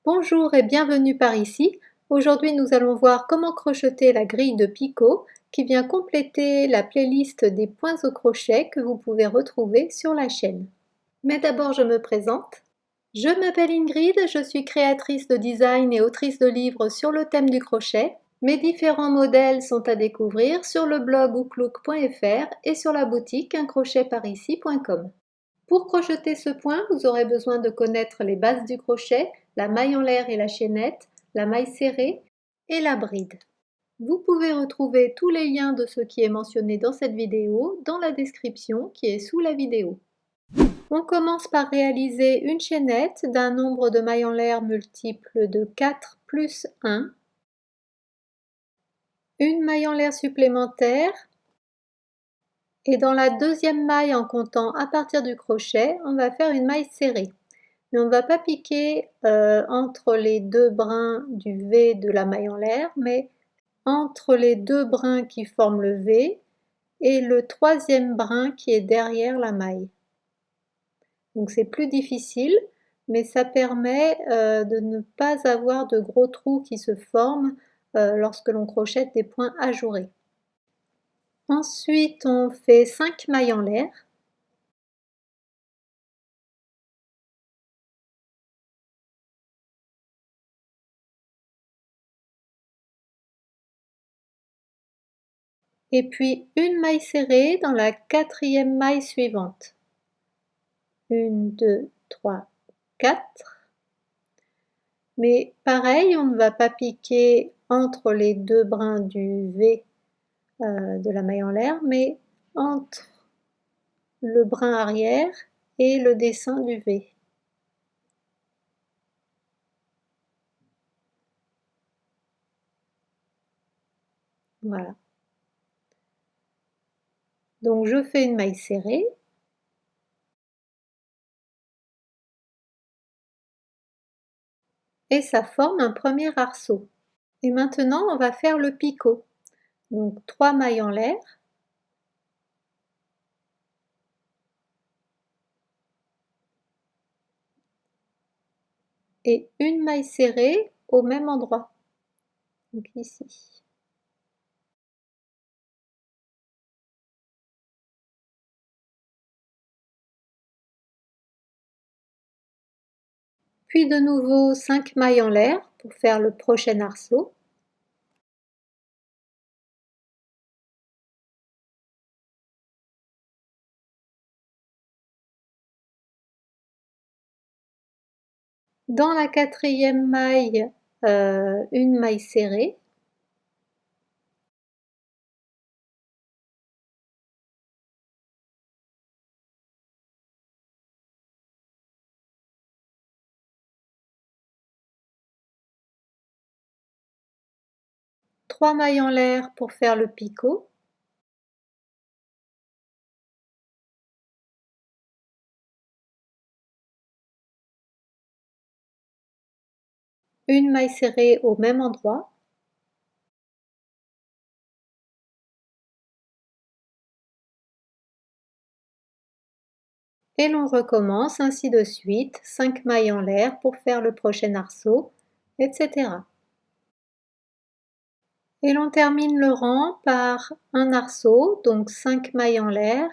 Bonjour et bienvenue par ici. Aujourd'hui nous allons voir comment crocheter la grille de picot qui vient compléter la playlist des points au crochet que vous pouvez retrouver sur la chaîne. Mais d'abord je me présente. Je m'appelle Ingrid, je suis créatrice de design et autrice de livres sur le thème du crochet. Mes différents modèles sont à découvrir sur le blog outlook.fr et sur la boutique uncrochetparici.com. Pour crocheter ce point, vous aurez besoin de connaître les bases du crochet, la maille en l'air et la chaînette, la maille serrée et la bride. Vous pouvez retrouver tous les liens de ce qui est mentionné dans cette vidéo dans la description qui est sous la vidéo. On commence par réaliser une chaînette d'un nombre de mailles en l'air multiple de 4 plus 1, une maille en l'air supplémentaire, et dans la deuxième maille en comptant à partir du crochet, on va faire une maille serrée. Mais on ne va pas piquer entre les deux brins du V de la maille en l'air, mais entre les deux brins qui forment le V et le troisième brin qui est derrière la maille. Donc c'est plus difficile, mais ça permet de ne pas avoir de gros trous qui se forment lorsque l'on crochette des points ajourés. Ensuite, on fait 5 mailles en l'air. Et puis une maille serrée dans la quatrième maille suivante. 1, 2, 3, 4. Mais pareil, on ne va pas piquer entre les deux brins du V de la maille en l'air, mais entre le brin arrière et le dessin du V. Voilà. Donc je fais une maille serrée. Et ça forme un premier arceau. Et maintenant, on va faire le picot. Donc 3 mailles en l'air. Et une maille serrée au même endroit. Donc ici. Puis de nouveau 5 mailles en l'air pour faire le prochain arceau. Dans la quatrième maille, une maille serrée. Trois mailles en l'air pour faire le picot. Une maille serrée au même endroit. Et l'on recommence ainsi de suite, 5 mailles en l'air pour faire le prochain arceau, etc. Et l'on termine le rang par un arceau, donc 5 mailles en l'air.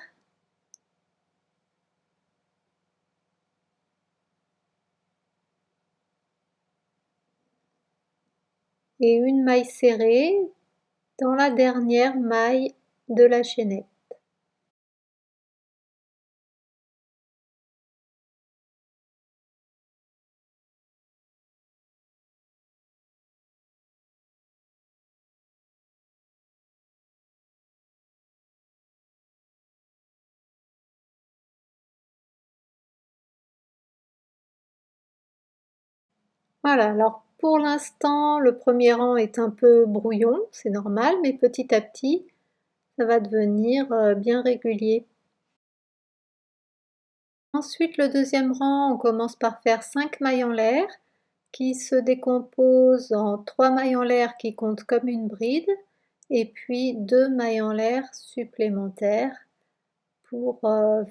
Et une maille serrée dans la dernière maille de la chaînette. Voilà, alors pour l'instant, le premier rang est un peu brouillon, c'est normal, mais petit à petit, ça va devenir bien régulier. Ensuite, le deuxième rang, on commence par faire 5 mailles en l'air qui se décomposent en 3 mailles en l'air qui comptent comme une bride et puis 2 mailles en l'air supplémentaires pour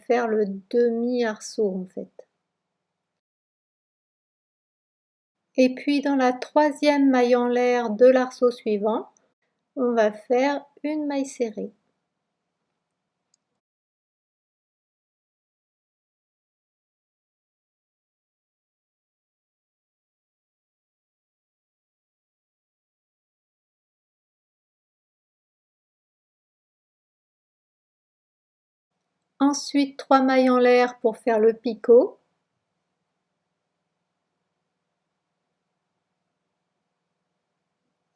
faire le demi-arceau en fait. Et puis dans la troisième maille en l'air de l'arceau suivant, on va faire une maille serrée. Ensuite 3 mailles en l'air pour faire le picot.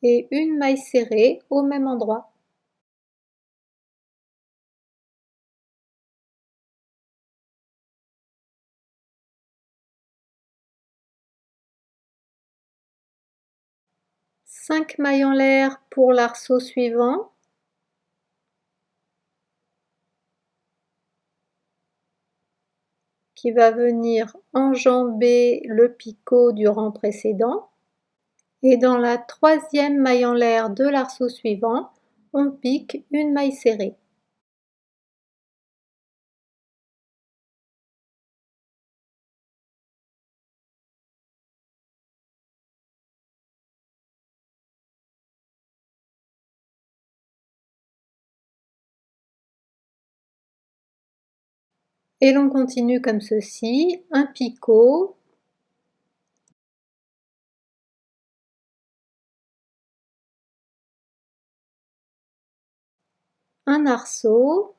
Et une maille serrée au même endroit. Cinq mailles en l'air pour l'arceau suivant. Qui va venir enjamber le picot du rang précédent. Et dans la troisième maille en l'air de l'arceau suivant, on pique une maille serrée. Et l'on continue comme ceci, un picot, un arceau,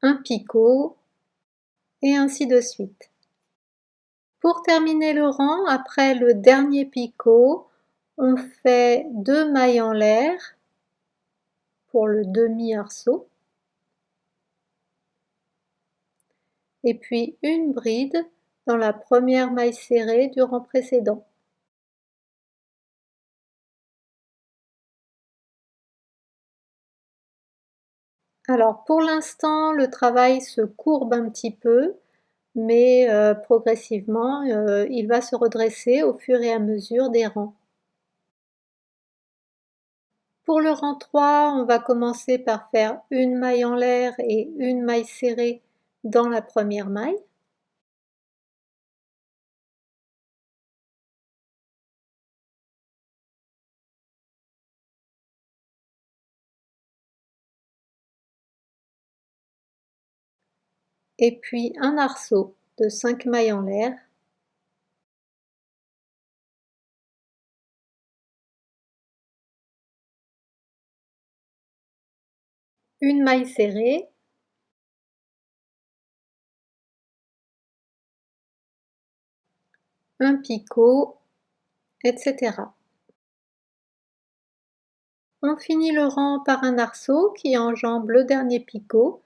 un picot, et ainsi de suite. Pour terminer le rang, après le dernier picot, on fait 2 mailles en l'air pour le demi-arceau, et puis une bride dans la première maille serrée du rang précédent. Alors pour l'instant, le travail se courbe un petit peu, mais progressivement, il va se redresser au fur et à mesure des rangs. Pour le rang 3, on va commencer par faire une maille en l'air et une maille serrée dans la première maille. Et puis un arceau de 5 mailles en l'air. Une maille serrée. Un picot, etc. On finit le rang par un arceau qui enjambe le dernier picot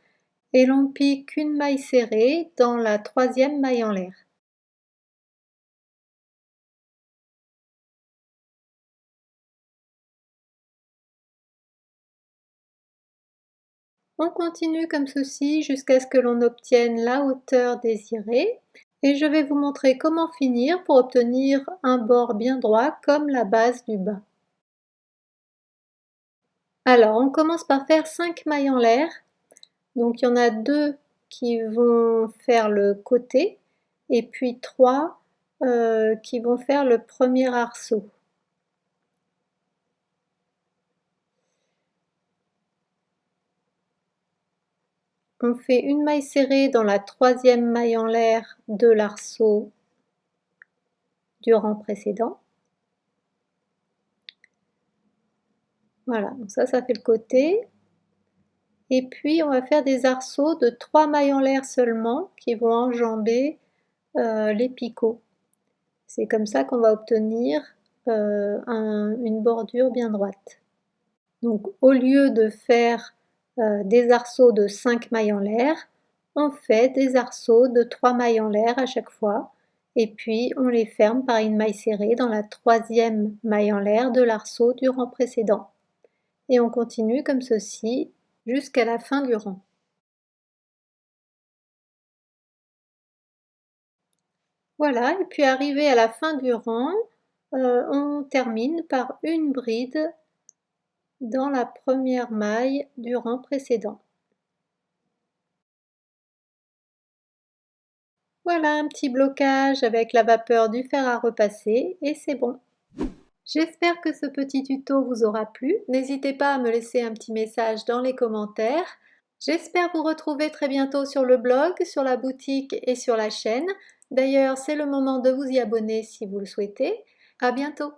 et l'on pique une maille serrée dans la troisième maille en l'air. On continue comme ceci jusqu'à ce que l'on obtienne la hauteur désirée et je vais vous montrer comment finir pour obtenir un bord bien droit comme la base du bas. Alors on commence par faire 5 mailles en l'air, donc il y en a 2 qui vont faire le côté et puis 3 qui vont faire le premier arceau. On fait une maille serrée dans la troisième maille en l'air de l'arceau du rang précédent. Voilà, donc ça fait le côté. Et puis on va faire des arceaux de 3 mailles en l'air seulement qui vont enjamber les picots. C'est comme ça qu'on va obtenir une bordure bien droite. Donc au lieu de faire des arceaux de 5 mailles en l'air, on fait des arceaux de 3 mailles en l'air à chaque fois et puis on les ferme par une maille serrée dans la troisième maille en l'air de l'arceau du rang précédent. Et on continue comme ceci jusqu'à la fin du rang. Voilà, et puis arrivé à la fin du rang, on termine par une bride dans la première maille du rang précédent. Voilà un petit blocage avec la vapeur du fer à repasser et c'est bon. J'espère que ce petit tuto vous aura plu. N'hésitez pas à me laisser un petit message dans les commentaires. J'espère vous retrouver très bientôt sur le blog, sur la boutique et sur la chaîne. D'ailleurs, c'est le moment de vous y abonner si vous le souhaitez. À bientôt!